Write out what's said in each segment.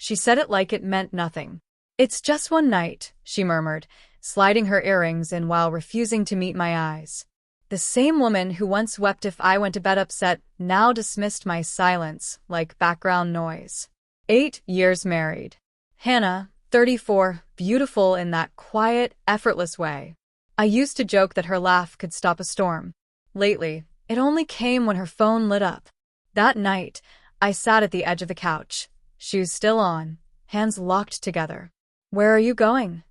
She said it like it meant nothing. "It's just one night," she murmured, sliding her earrings in while refusing to meet my eyes. The same woman who once wept if I went to bed upset now dismissed my silence like background noise. 8 years married. Hannah, 34, beautiful in that quiet, effortless way. I used to joke that her laugh could stop a storm. Lately, it only came when her phone lit up. That night, I sat at the edge of the couch, shoes still on, hands locked together. "Where are you going?"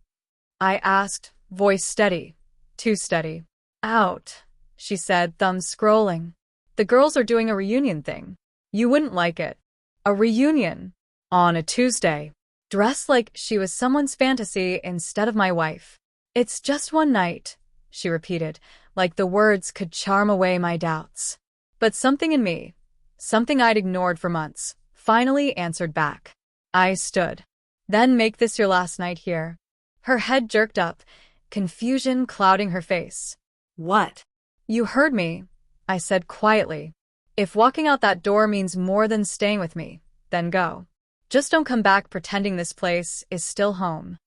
I asked, voice steady. Too steady. "Out," she said, thumbs scrolling. "The girls are doing a reunion thing. You wouldn't like it." A reunion? On a Tuesday. Dressed like she was someone's fantasy instead of my wife. "It's just one night," she repeated, like the words could charm away my doubts. But something in me, something I'd ignored for months, finally answered back. I stood. "Then make this your last night here." Her head jerked up, confusion clouding her face. "What?" "You heard me," I said quietly. "If walking out that door means more than staying with me, then go. Just don't come back pretending this place is still home."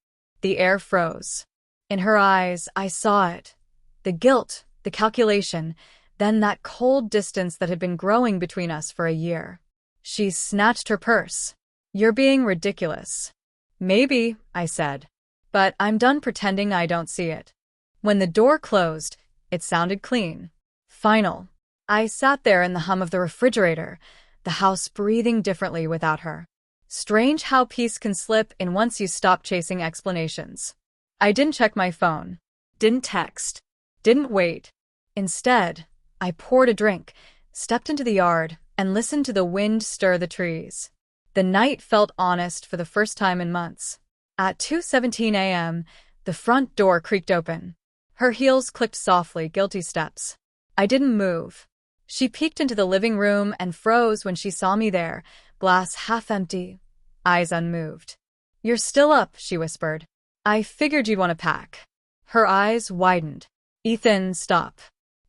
The air froze. In her eyes, I saw it. The guilt, the calculation, then that cold distance that had been growing between us for a year. She snatched her purse. "You're being ridiculous." "Maybe," I said. "But I'm done pretending I don't see it." When the door closed, it sounded clean. Final. I sat there in the hum of the refrigerator, the house breathing differently without her. Strange how peace can slip in once you stop chasing explanations. I didn't check my phone. Didn't text. Didn't wait. Instead, I poured a drink, stepped into the yard, and listened to the wind stir the trees. The night felt honest for the first time in months. At 2:17 a.m., the front door creaked open. Her heels clicked softly, guilty steps. I didn't move. She peeked into the living room and froze when she saw me there, glass half empty, eyes unmoved. "You're still up," she whispered. "I figured you'd want to pack." Her eyes widened. "Ethan, stop.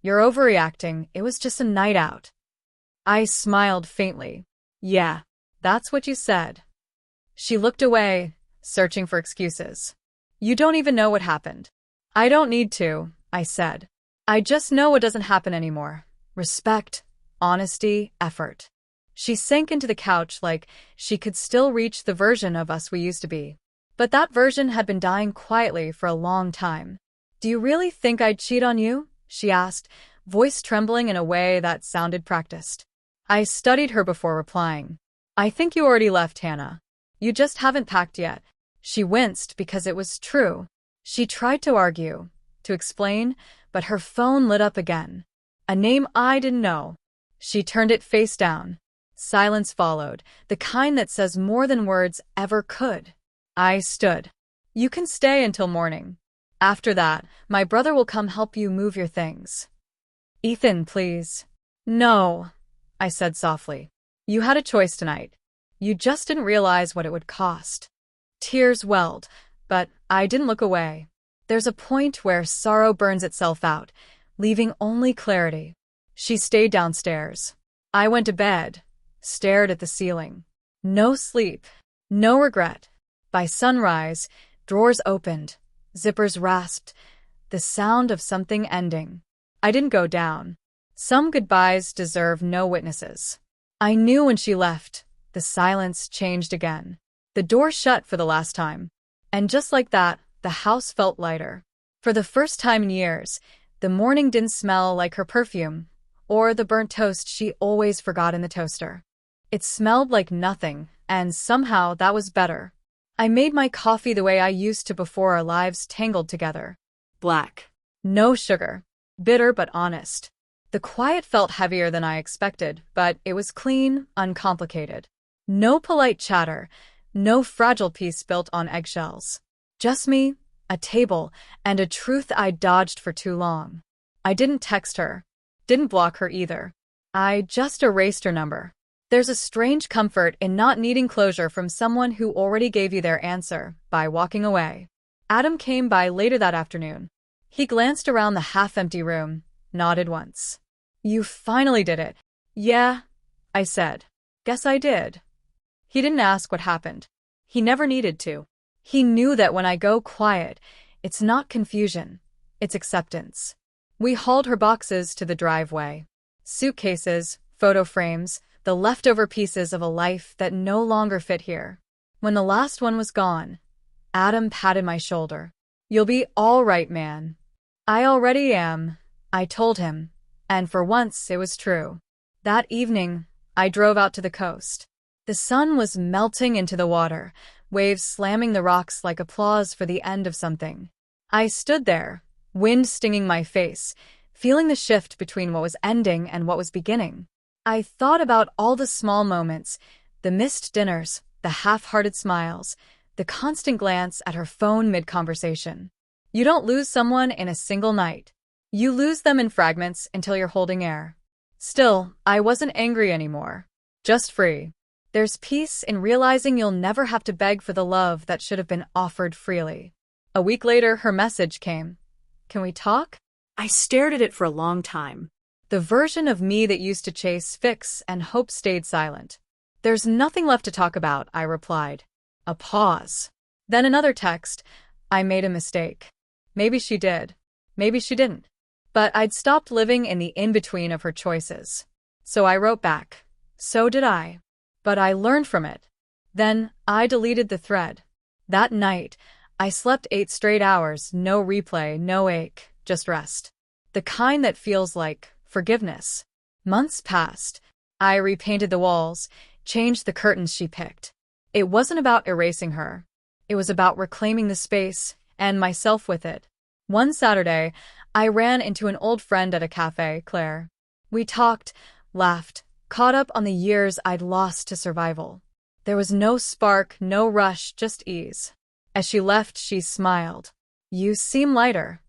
You're overreacting. It was just a night out." I smiled faintly. "Yeah, that's what you said." She looked away, searching for excuses. "You don't even know what happened." "I don't need to," I said. "I just know it doesn't happen anymore. Respect, honesty, effort." She sank into the couch like she could still reach the version of us we used to be. But that version had been dying quietly for a long time. "Do you really think I'd cheat on you?" she asked, voice trembling in a way that sounded practiced. I studied her before replying. "I think you already left, Hannah. You just haven't packed yet." She winced because it was true. She tried to argue, to explain, but her phone lit up again. A name I didn't know. She turned it face down. Silence followed, the kind that says more than words ever could. I stood. "You can stay until morning. After that, my brother will come help you move your things." "Ethan, please." "No," I said softly. "You had a choice tonight. You just didn't realize what it would cost." Tears welled, but I didn't look away. There's a point where sorrow burns itself out, leaving only clarity. She stayed downstairs. I went to bed, stared at the ceiling. No sleep, no regret. By sunrise, drawers opened, zippers rasped, the sound of something ending. I didn't go down. Some goodbyes deserve no witnesses. I knew when she left, the silence changed again. The door shut for the last time. And just like that, the house felt lighter. For the first time in years, the morning didn't smell like her perfume, or the burnt toast she always forgot in the toaster. It smelled like nothing, and somehow that was better. I made my coffee the way I used to before our lives tangled together. Black. No sugar. Bitter but honest. The quiet felt heavier than I expected, but it was clean, uncomplicated. No polite chatter, no fragile peace built on eggshells. Just me, a table, and a truth I'd dodged for too long. I didn't text her. Didn't block her either. I just erased her number. There's a strange comfort in not needing closure from someone who already gave you their answer by walking away. Adam came by later that afternoon. He glanced around the half-empty room, nodded once. "You finally did it." "Yeah," I said. "Guess I did." He didn't ask what happened. He never needed to. He knew that when I go quiet, it's not confusion, it's acceptance. We hauled her boxes to the driveway. Suitcases, photo frames, the leftover pieces of a life that no longer fit here. When the last one was gone, Adam patted my shoulder. "You'll be all right, man." "I already am," I told him, and for once it was true. That evening, I drove out to the coast. The sun was melting into the water, waves slamming the rocks like applause for the end of something. I stood there, wind stinging my face, feeling the shift between what was ending and what was beginning. I thought about all the small moments, the missed dinners, the half-hearted smiles, the constant glance at her phone mid-conversation. You don't lose someone in a single night. You lose them in fragments until you're holding air. Still, I wasn't angry anymore. Just free. There's peace in realizing you'll never have to beg for the love that should have been offered freely. A week later, her message came. "Can we talk?" I stared at it for a long time. The version of me that used to chase, fix, and hope stayed silent. "There's nothing left to talk about," I replied. A pause. Then another text. "I made a mistake." Maybe she did. Maybe she didn't. But I'd stopped living in the in-between of her choices. So I wrote back. So did I. But I learned from it. Then I deleted the thread. That night, I slept 8 straight hours, no replay, no ache, just rest. The kind that feels like forgiveness. Months passed. I repainted the walls, changed the curtains she picked. It wasn't about erasing her. It was about reclaiming the space, and myself with it. One Saturday, I ran into an old friend at a cafe, Claire. We talked, laughed, caught up on the years I'd lost to survival. There was no spark, no rush, just ease. As she left, she smiled. "You seem lighter."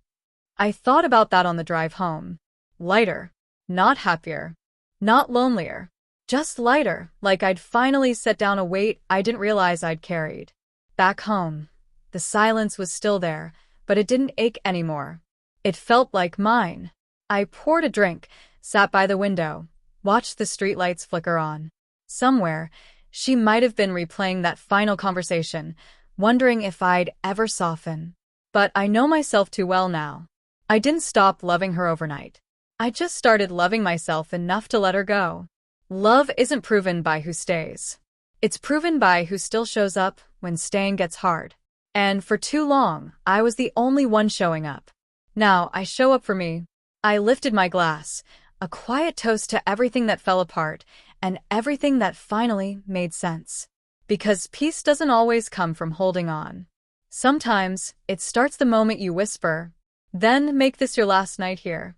I thought about that on the drive home. Lighter. Not happier. Not lonelier. Just lighter, like I'd finally set down a weight I didn't realize I'd carried. Back home, the silence was still there, but it didn't ache anymore. It felt like mine. I poured a drink, sat by the window, watched the streetlights flicker on. Somewhere, she might have been replaying that final conversation, wondering if I'd ever soften. But I know myself too well now. I didn't stop loving her overnight. I just started loving myself enough to let her go. Love isn't proven by who stays. It's proven by who still shows up when staying gets hard. And for too long, I was the only one showing up. Now I show up for me. I lifted my glass, a quiet toast to everything that fell apart and everything that finally made sense. Because peace doesn't always come from holding on. Sometimes it starts the moment you whisper, "Then make this your last night here."